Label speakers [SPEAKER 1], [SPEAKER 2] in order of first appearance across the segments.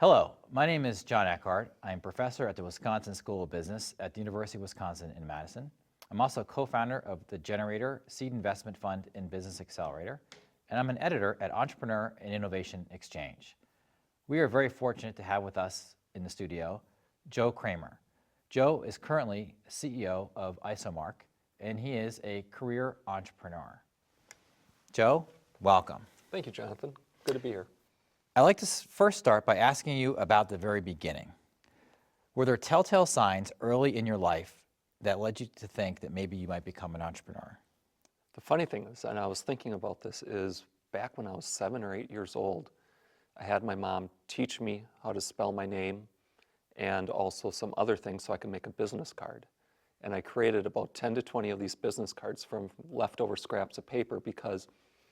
[SPEAKER 1] Hello, my name is John Eckhart. I'm professor at the Wisconsin School of Business at the University of Wisconsin in Madison. I'm also co-founder of the Generator Seed Investment Fund in Business Accelerator, and I'm an editor at Entrepreneur and Innovation Exchange. We are very fortunate to have with us in the studio Joe Kremer. Joe is currently CEO of Isomark, and he is a career entrepreneur. Joe, welcome.
[SPEAKER 2] Thank you, Jonathan. Good to be here.
[SPEAKER 1] I'd like to first start by asking you about the very beginning. Were there telltale signs early in your life that led you to think that maybe you might become an entrepreneur?
[SPEAKER 2] The funny thing is, and I was thinking about this, is back when I was 7 or 8 years old, I had my mom teach me how to spell my name and also some other things so I could make a business card. And I created about 10 to 20 of these business cards from leftover scraps of paper because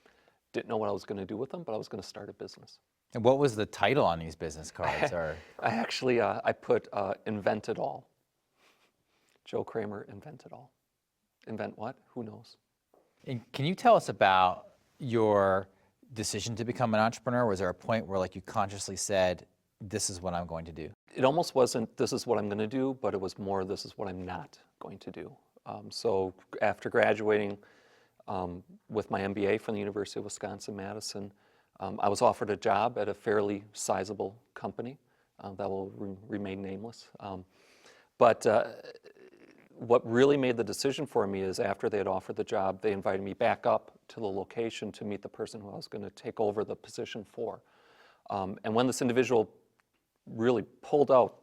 [SPEAKER 2] I didn't know what I was going to do with them, but I was going to start a business.
[SPEAKER 1] And what was the title on these business cards?
[SPEAKER 2] I put invent it all. Joe Kremer, invent it all. Invent what? Who knows?
[SPEAKER 1] And can you tell us about your decision to become an entrepreneur? Was there a point where you consciously said, this is what I'm going to do?
[SPEAKER 2] It almost wasn't, this is what I'm going to do, but it was more, this is what I'm not going to do. So after graduating with my MBA from the University of Wisconsin-Madison, I was offered a job at a fairly sizable company that will remain nameless. But what really made the decision for me is after they had offered the job, they invited me back up to the location to meet the person who I was going to take over the position for. And when this individual really pulled out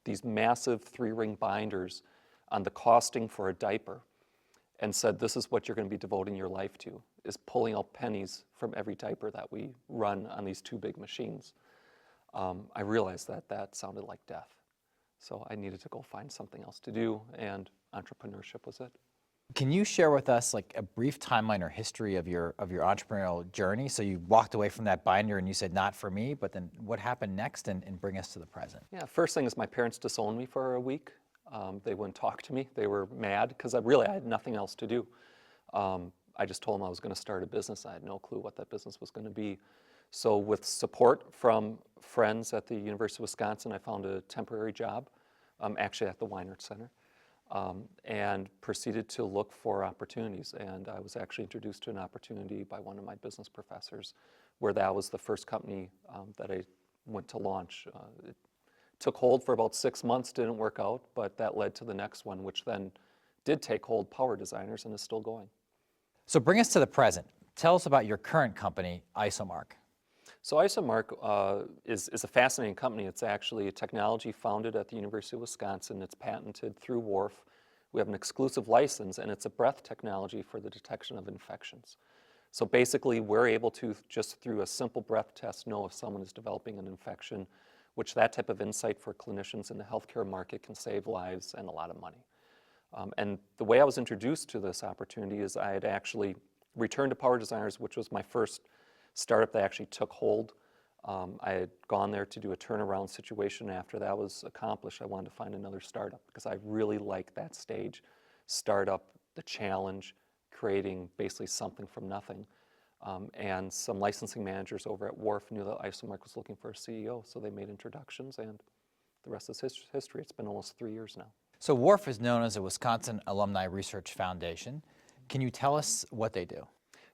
[SPEAKER 2] these massive 3-ring binders on the costing for a diaper and said, this is what you're going to be devoting your life to, is pulling out pennies from every diaper that we run on these 2 big machines. I realized that that sounded like death. So I needed to go find something else to do, and entrepreneurship was it.
[SPEAKER 1] Can you share with us a brief timeline or history of your entrepreneurial journey? So you walked away from that binder and you said, not for me, but then what happened next, and bring us to the present?
[SPEAKER 2] Yeah, first thing is my parents disowned me for a week. They wouldn't talk to me. They were mad because I had nothing else to do. I just told them I was going to start a business. I had no clue what that business was going to be. So with support from friends at the University of Wisconsin, I found a temporary job, actually at the Weinert Center, and proceeded to look for opportunities. And I was actually introduced to an opportunity by one of my business professors where that was the first company that I went to launch. It took hold for about 6 months, didn't work out, but that led to the next one, which then did take hold, Power Designers, and is still going.
[SPEAKER 1] So bring us to the present. Tell us about your current company, Isomark.
[SPEAKER 2] So Isomark is a fascinating company. It's actually a technology founded at the University of Wisconsin. It's patented through WARF. We have an exclusive license, and it's a breath technology for the detection of infections. So basically, we're able to, just through a simple breath test, know if someone is developing an infection, which that type of insight for clinicians in the healthcare market can save lives and a lot of money. And the way I was introduced to this opportunity is I had actually returned to Power Designers, which was my first startup that actually took hold. I had gone there to do a turnaround situation. After that was accomplished, I wanted to find another startup because I really like that stage. Startup, the challenge, creating basically something from nothing. And some licensing managers over at WARF knew that Isomark was looking for a CEO, so they made introductions, and the rest is history. It's been almost 3 years now.
[SPEAKER 1] So WARF is known as the Wisconsin Alumni Research Foundation. Can you tell us what they do?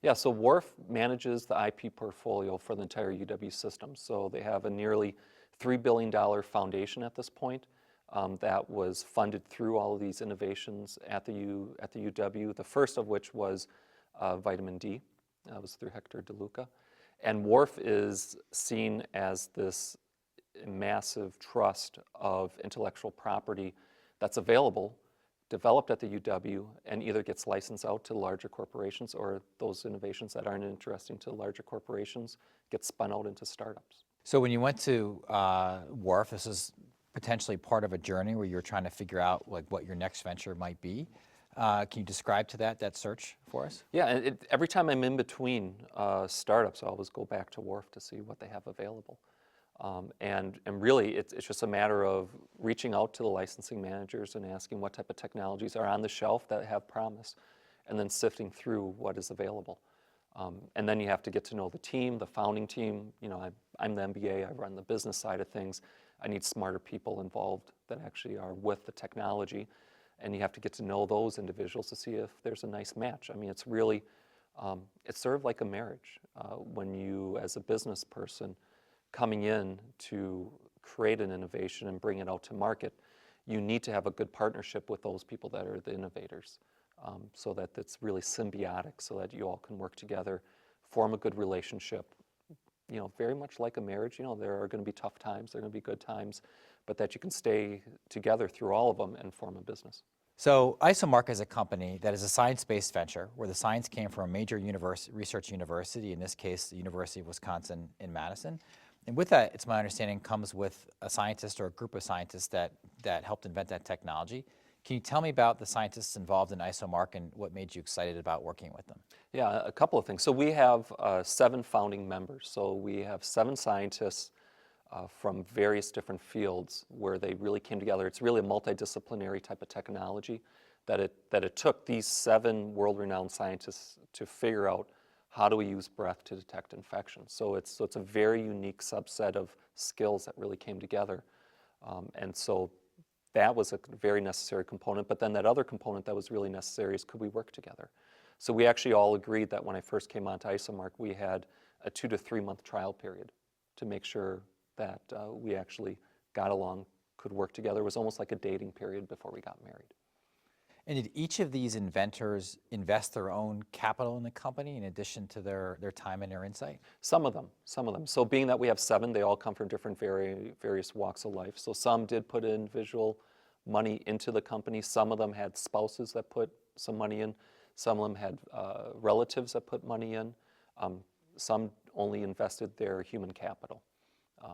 [SPEAKER 2] Yeah, so WARF manages the IP portfolio for the entire UW system. So they have a nearly $3 billion foundation at this point that was funded through all of these innovations at the UW, the first of which was vitamin D. That was through Hector DeLuca. And WARF is seen as this massive trust of intellectual property that's available, developed at the UW, and either gets licensed out to larger corporations, or those innovations that aren't interesting to larger corporations get spun out into startups.
[SPEAKER 1] So when you went to WARF, this is potentially part of a journey where you're trying to figure out what your next venture might be. Can you describe to that search for us?
[SPEAKER 2] Yeah, and every time I'm in between startups, I always go back to WARF to see what they have available. And really, it's just a matter of reaching out to the licensing managers and asking what type of technologies are on the shelf that have promise, and then sifting through what is available. And then you have to get to know the team, the founding team. You know, I'm the MBA, I run the business side of things. I need smarter people involved that actually are with the technology. And you have to get to know those individuals to see if there's a nice match. I mean, it's really, it's sort of like a marriage. When you, as a business person, coming in to create an innovation and bring it out to market, you need to have a good partnership with those people that are the innovators, so that it's really symbiotic, so that you all can work together, form a good relationship. You know, very much like a marriage, you know, there are going to be tough times, there are going to be good times, but that you can stay together through all of them and form a business.
[SPEAKER 1] So Isomark is a company that is a science-based venture where the science came from a major research university, in this case, the University of Wisconsin in Madison. And with that, it's my understanding, comes with a scientist or a group of scientists that helped invent that technology. Can you tell me about the scientists involved in Isomark and what made you excited about working with them?
[SPEAKER 2] Yeah, a couple of things. So we have 7 founding members. So we have 7 scientists from various different fields where they really came together. It's really a multidisciplinary type of technology that it took these 7 world-renowned scientists to figure out how do we use breath to detect infection. So it's a very unique subset of skills that really came together. And so that was a very necessary component. But then that other component that was really necessary is, could we work together? So we actually all agreed that when I first came onto Isomark, we had a 2 to 3 month trial period to make sure that we actually got along, could work together. It was almost like a dating period before we got married.
[SPEAKER 1] And did each of these inventors invest their own capital in the company in addition to their time and their insight?
[SPEAKER 2] Some of them. So being that we have 7, they all come from different various walks of life. So some did put individual money into the company. Some of them had spouses that put some money in. Some of them had relatives that put money in. Some only invested their human capital.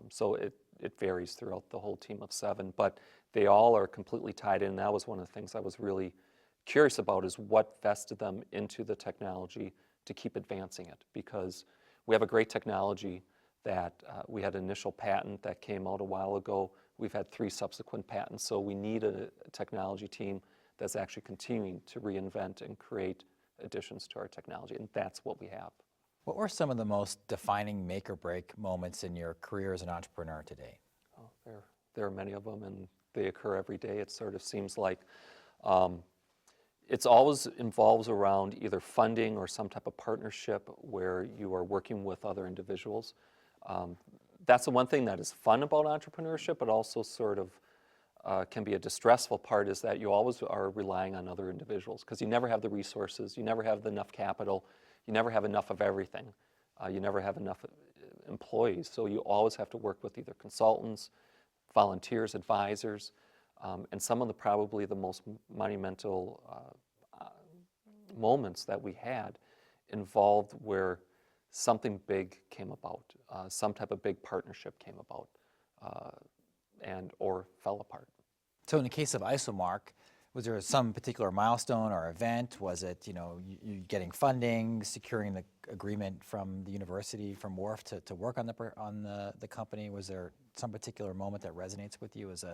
[SPEAKER 2] So it varies throughout the whole team of 7, but they all are completely tied in. That was one of the things I was really curious about, is what vested them into the technology to keep advancing it. Because we have a great technology that we had an initial patent that came out a while ago. We've had 3 subsequent patents, so we need a technology team that's actually continuing to reinvent and create additions to our technology, and that's what we have.
[SPEAKER 1] What were some of the most defining make or break moments in your career as an entrepreneur today?
[SPEAKER 2] Oh, there are many of them, and they occur every day. It sort of seems like it's always involves around either funding or some type of partnership where you are working with other individuals. That's the one thing that is fun about entrepreneurship, but also sort of can be a distressful part, is that you always are relying on other individuals because you never have the resources, you never have enough capital, you never have enough of everything. You never have enough employees, so you always have to work with either consultants, volunteers, advisors, and some of probably the most monumental moments that we had involved where something big came about, some type of big partnership came about, or fell apart.
[SPEAKER 1] So in the case of Isomark, was there some particular milestone or event? Was it, you getting funding, securing the agreement from the university, from WARF to work on the company? Was there some particular moment that resonates with you as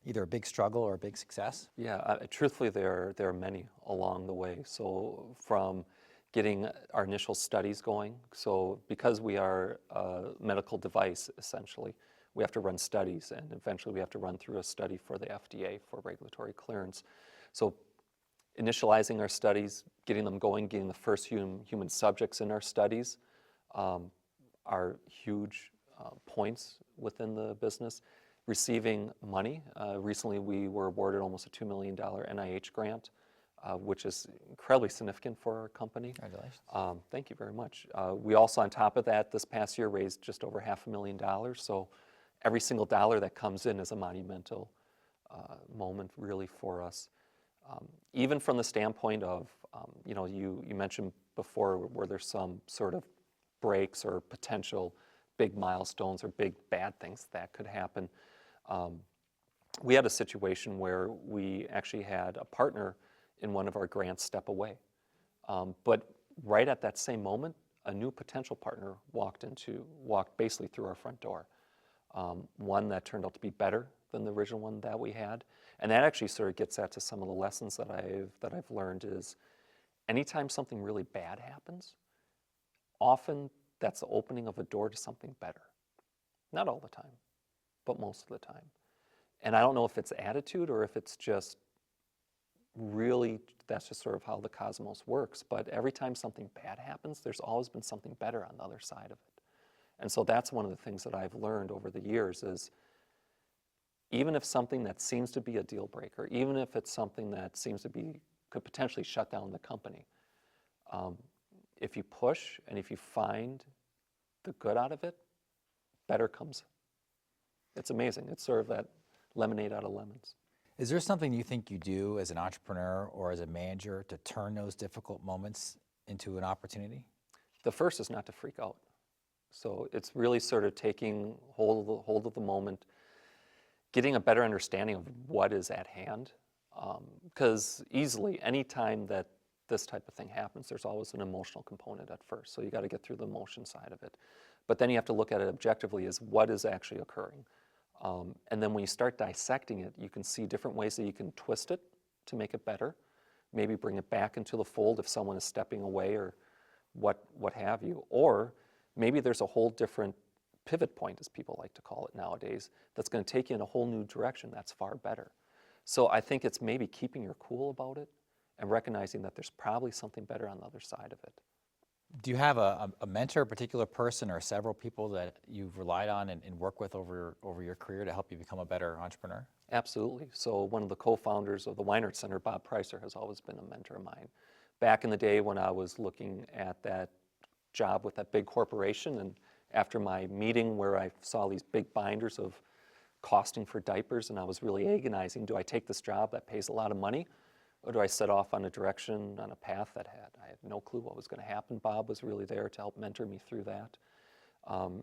[SPEAKER 1] either a big struggle or a big success?
[SPEAKER 2] Yeah, truthfully, there are many along the way. So from getting our initial studies going, so because we are a medical device, essentially, we have to run studies, and eventually we have to run through a study for the FDA for regulatory clearance. So initializing our studies, getting them going, getting the first human subjects in our studies are huge points within the business. Receiving money. Recently we were awarded almost a $2 million NIH grant, which is incredibly significant for our company.
[SPEAKER 1] Congratulations.
[SPEAKER 2] Thank you very much. We also, on top of that, this past year raised just over $500,000. So every single dollar that comes in is a monumental moment, really, for us. Even from the standpoint of, you mentioned before, where there's some sort of breaks or potential big milestones or big bad things that could happen. We had a situation where we actually had a partner in one of our grants step away. But right at that same moment, a new potential partner walked basically through our front door. One that turned out to be better than the original one that we had. And that actually sort of gets at to some of the lessons that I've learned is anytime something really bad happens, often that's the opening of a door to something better. Not all the time, but most of the time. And I don't know if it's attitude or if it's just really, that's just sort of how the cosmos works. But every time something bad happens, there's always been something better on the other side of it. And so that's one of the things that I've learned over the years is even if something that seems to be a deal breaker, even if it's something that seems to be, could potentially shut down the company, if you push and if you find the good out of it, better comes. It's amazing. It's sort of that lemonade out of lemons.
[SPEAKER 1] Is there something you think you do as an entrepreneur or as a manager to turn those difficult moments into an opportunity?
[SPEAKER 2] The first is not to freak out. So it's really sort of taking hold of the moment, getting a better understanding of what is at hand. Because easily, any time that this type of thing happens, there's always an emotional component at first. So you got to get through the emotion side of it. But then you have to look at it objectively as what is actually occurring. And then when you start dissecting it, you can see different ways that you can twist it to make it better. Maybe bring it back into the fold if someone is stepping away or what have you. Or maybe there's a whole different pivot point, as people like to call it nowadays, that's going to take you in a whole new direction that's far better. So I think it's maybe keeping your cool about it and recognizing that there's probably something better on the other side of it.
[SPEAKER 1] Do you have a mentor, a particular person, or several people that you've relied on and work with over your career to help you become a better entrepreneur?
[SPEAKER 2] Absolutely. So one of the co-founders of the Weinert Center, Bob Pricer, has always been a mentor of mine. Back in the day when I was looking at that job with that big corporation, and after my meeting where I saw these big binders of costing for diapers, and I was really agonizing, do I take this job that pays a lot of money, or do I set off on a direction, on a path that I had no clue what was going to happen? Bob was really there to help mentor me through that.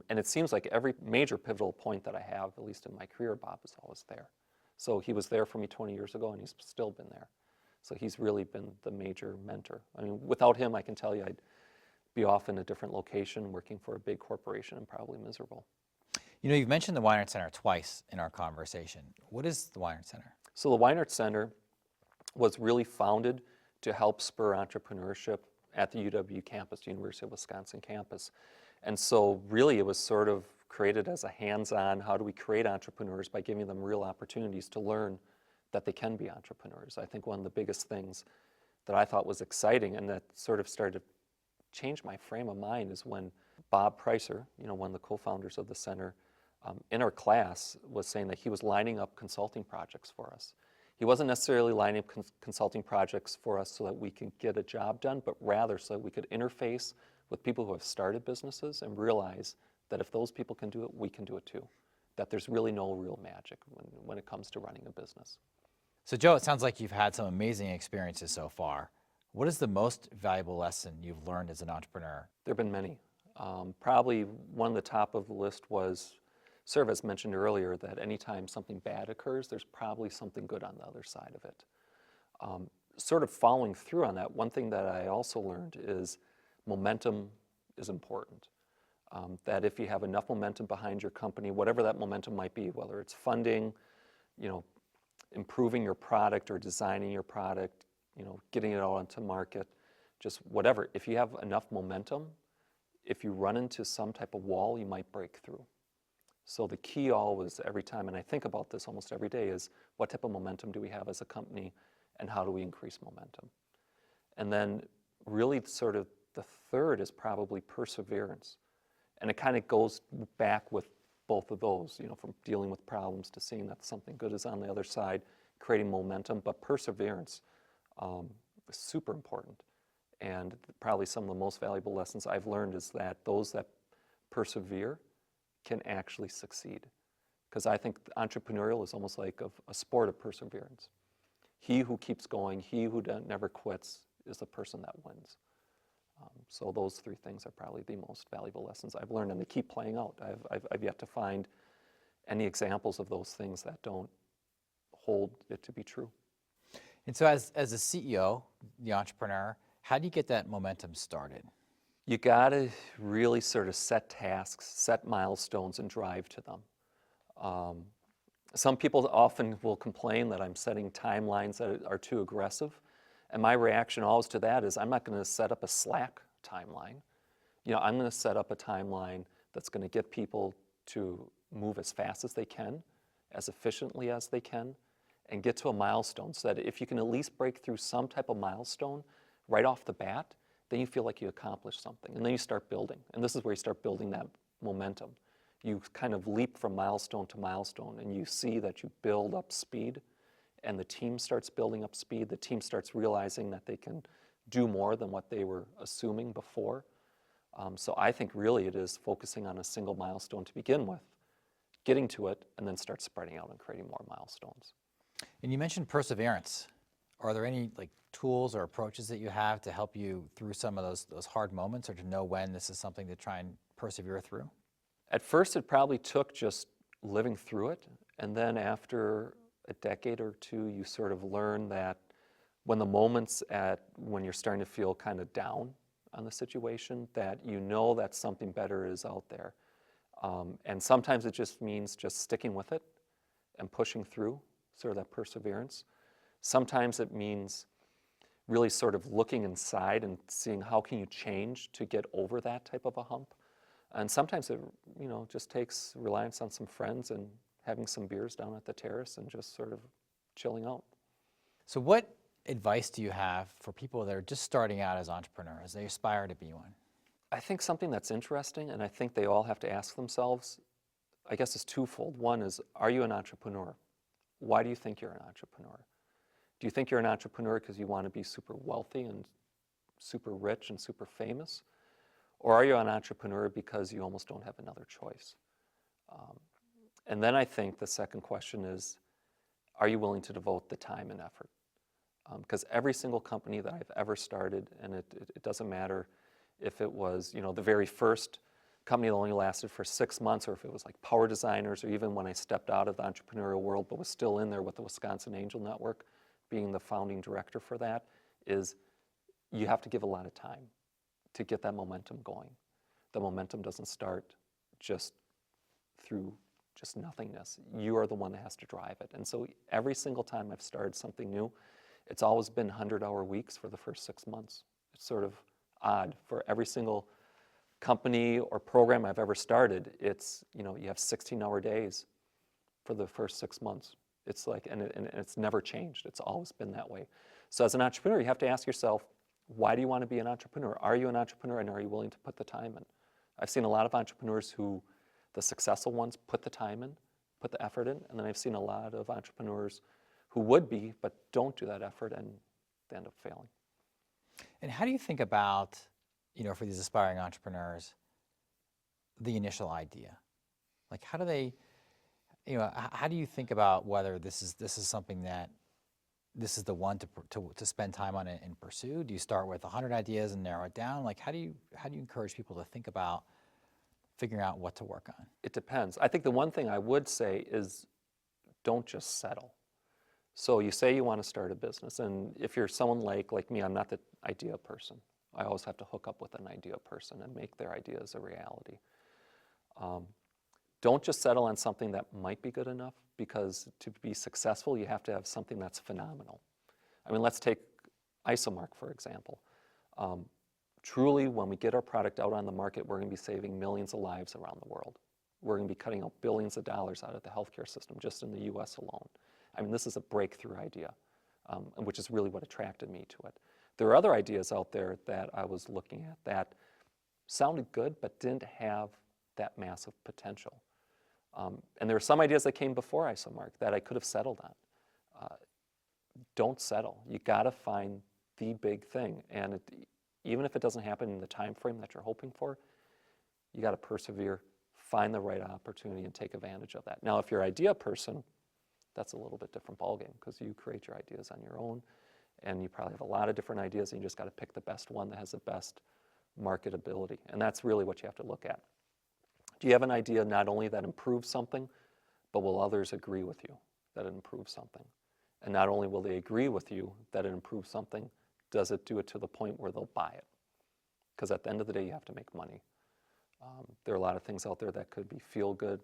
[SPEAKER 2] And it seems like every major pivotal point that I have, at least in my career, Bob is always there. So he was there for me 20 years ago, and he's still been there. So he's really been the major mentor. I mean, without him, I can tell you I'd be off in a different location working for a big corporation and probably miserable.
[SPEAKER 1] You know, you've mentioned the Weinert Center twice in our conversation. What is the Weinert Center?
[SPEAKER 2] So the Weinert Center was really founded to help spur entrepreneurship at the UW campus, University of Wisconsin campus. And so really it was sort of created as a hands-on, how do we create entrepreneurs by giving them real opportunities to learn that they can be entrepreneurs. I think one of the biggest things that I thought was exciting and that sort of started to change my frame of mind is when Bob Pricer, you know, one of the co-founders of the center, in our class was saying that he was lining up consulting projects for us. He wasn't necessarily lining up consulting projects for us so that we can get a job done, but rather so that we could interface with people who have started businesses and realize that if those people can do it, we can do it too. That there's really no real magic when it comes to running a business.
[SPEAKER 1] So Joe, it sounds like you've had some amazing experiences so far. What is the most valuable lesson you've learned as an entrepreneur?
[SPEAKER 2] There have been many. Probably one of the top of the list was, sort of as mentioned earlier, that anytime something bad occurs, there's probably something good on the other side of it. Sort of following through on that, one thing that I also learned is momentum is important. That if you have enough momentum behind your company, whatever that momentum might be, whether it's funding, you know, improving your product or designing your product, you know, getting it all into market, just whatever. If you have enough momentum, if you run into some type of wall, you might break through. So the key always, every time, and I think about this almost every day, is what type of momentum do we have as a company and how do we increase momentum? And then really sort of the third is probably perseverance. And it kind of goes back with both of those, you know, from dealing with problems to seeing that something good is on the other side, creating momentum, but perseverance is super important. And probably some of the most valuable lessons I've learned is that those that persevere can actually succeed. Because I think entrepreneurial is almost like a sport of perseverance. He who keeps going, he who never quits is the person that wins. So those three things are probably the most valuable lessons I've learned, and they keep playing out. I've yet to find any examples of those things that don't hold it to be true.
[SPEAKER 1] And so as a CEO, the entrepreneur, how do you get that momentum started?
[SPEAKER 2] You got to really sort of set tasks, set milestones, and drive to them. Some people often will complain that I'm setting timelines that are too aggressive. And my reaction always to that is I'm not going to set up a slack timeline. I'm going to set up a timeline that's going to get people to move as fast as they can, as efficiently as they can, and get to a milestone so that if you can at least break through some type of milestone right off the bat, then you feel like you accomplished something. And then you start building. And this is where you start building that momentum. You kind of leap from milestone to milestone, and you see that you build up speed, and the team starts building up speed. The team starts realizing that they can do more than what they were assuming before. So I think really it is focusing on a single milestone to begin with, getting to it, and then start spreading out and creating more milestones.
[SPEAKER 1] And you mentioned perseverance. Are there any tools or approaches that you have to help you through some of those hard moments, or to know when this is something to try and persevere through?
[SPEAKER 2] At first, it probably took just living through it, and then after a decade or two, you sort of learn that when the moments when you're starting to feel kind of down on the situation, that you know that something better is out there. And sometimes it just means just sticking with it and pushing through, sort of that perseverance. Sometimes it means really sort of looking inside and seeing how can you change to get over that type of a hump. And sometimes it just takes reliance on some friends and having some beers down at the terrace and just sort of chilling out.
[SPEAKER 1] So what advice do you have for people that are just starting out as entrepreneurs? They aspire to be one.
[SPEAKER 2] I think something that's interesting, and I think they all have to ask themselves, I guess it's twofold. One is, are you an entrepreneur? Why do you think you're an entrepreneur? Do you think you're an entrepreneur because you want to be super wealthy and super rich and super famous? Or are you an entrepreneur because you almost don't have another choice? And then I think the second question is, are you willing to devote the time and effort? Because every single company that I've ever started, and it doesn't matter if it was the very first company that only lasted for 6 months, or if it was like Power Designers, or even when I stepped out of the entrepreneurial world but was still in there with the Wisconsin Angel Network, being the founding director for that, is you have to give a lot of time to get that momentum going. The momentum doesn't start just through just nothingness. You are the one that has to drive it. And so every single time I've started something new, it's always been 100-hour weeks for the first 6 months. It's sort of odd. For every single company or program I've ever started, it's, you have 16-hour days for the first 6 months. It's like, and it's never changed. It's always been that way. So as an entrepreneur, you have to ask yourself, why do you want to be an entrepreneur? Are you an entrepreneur, and are you willing to put the time in? I've seen a lot of entrepreneurs who, the successful ones, put the time in, put the effort in, and then I've seen a lot of entrepreneurs who would be, but don't do that effort, and they end up failing.
[SPEAKER 1] And how do you think about, for these aspiring entrepreneurs, the initial idea? Like, how do they, how do you think about whether this is something that this is the one to spend time on it and pursue? Do you start with 100 ideas and narrow it down? Like, how do you encourage people to think about figuring out what to work on?
[SPEAKER 2] It depends. I think the one thing I would say is, don't just settle. So you say you want to start a business, and if you're someone like me, I'm not the idea person. I always have to hook up with an idea person and make their ideas a reality. Don't just settle on something that might be good enough, because to be successful, you have to have something that's phenomenal. I mean, let's take Isomark, for example. Truly, when we get our product out on the market, we're going to be saving millions of lives around the world. We're going to be cutting out billions of dollars out of the healthcare system just in the US alone. I mean, this is a breakthrough idea, which is really what attracted me to it. There are other ideas out there that I was looking at that sounded good but didn't have that massive potential. And there were some ideas that came before Isomark that I could have settled on. Don't settle. You got to find the big thing. And even if it doesn't happen in the time frame that you're hoping for, you got to persevere, find the right opportunity, and take advantage of that. Now, if you're an idea person, that's a little bit different ballgame, because you create your ideas on your own, and you probably have a lot of different ideas, and you just got to pick the best one that has the best marketability. And that's really what you have to look at. Do you have an idea not only that improves something, but will others agree with you that it improves something? And not only will they agree with you that it improves something, does it do it to the point where they'll buy it? Because at the end of the day, you have to make money. There are a lot of things out there that could be feel good,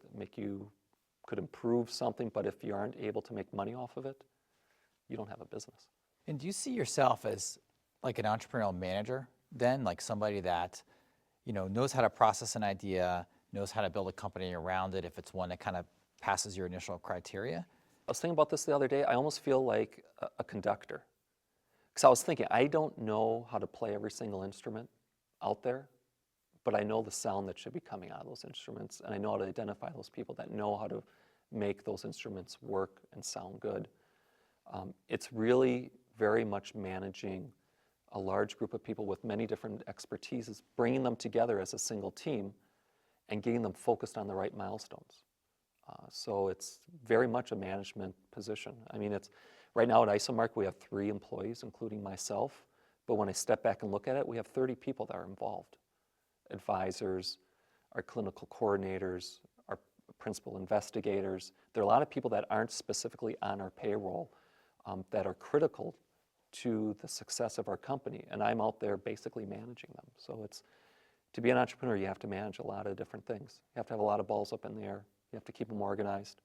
[SPEAKER 2] could improve something, but if you aren't able to make money off of it, you don't have a business.
[SPEAKER 1] And do you see yourself as like an entrepreneurial manager then, like somebody that knows how to process an idea, knows how to build a company around it if it's one that kind of passes your initial criteria?
[SPEAKER 2] I was thinking about this the other day. I almost feel like a conductor. Because I was thinking, I don't know how to play every single instrument out there, but I know the sound that should be coming out of those instruments, and I know how to identify those people that know how to make those instruments work and sound good. It's really very much managing a large group of people with many different expertises, bringing them together as a single team and getting them focused on the right milestones. So it's very much a management position. I mean, right now at Isomark, we have 3 employees, including myself. But when I step back and look at it, we have 30 people that are involved. Advisors, our clinical coordinators, our principal investigators. There are a lot of people that aren't specifically on our payroll that are critical to the success of our company. And I'm out there basically managing them. So to be an entrepreneur, you have to manage a lot of different things. You have to have a lot of balls up in the air. You have to keep them organized.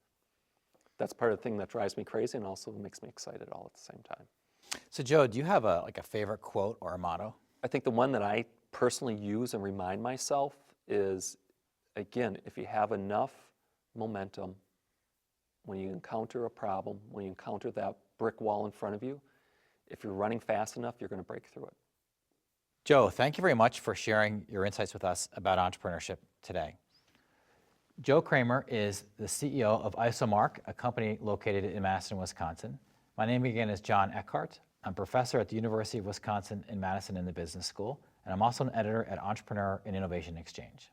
[SPEAKER 2] That's part of the thing that drives me crazy and also makes me excited all at the same time.
[SPEAKER 1] So Joe, do you have a favorite quote or a motto?
[SPEAKER 2] I think the one that I personally use and remind myself is, again, if you have enough momentum, when you encounter a problem, when you encounter that brick wall in front of you, if you're running fast enough, you're going to break through it.
[SPEAKER 1] Joe, thank you very much for sharing your insights with us about entrepreneurship today. Joe Kremer is the CEO of Isomark, a company located in Madison, Wisconsin. My name again is John Eckhart. I'm professor at the University of Wisconsin in Madison in the Business School, and I'm also an editor at Entrepreneur and Innovation Exchange.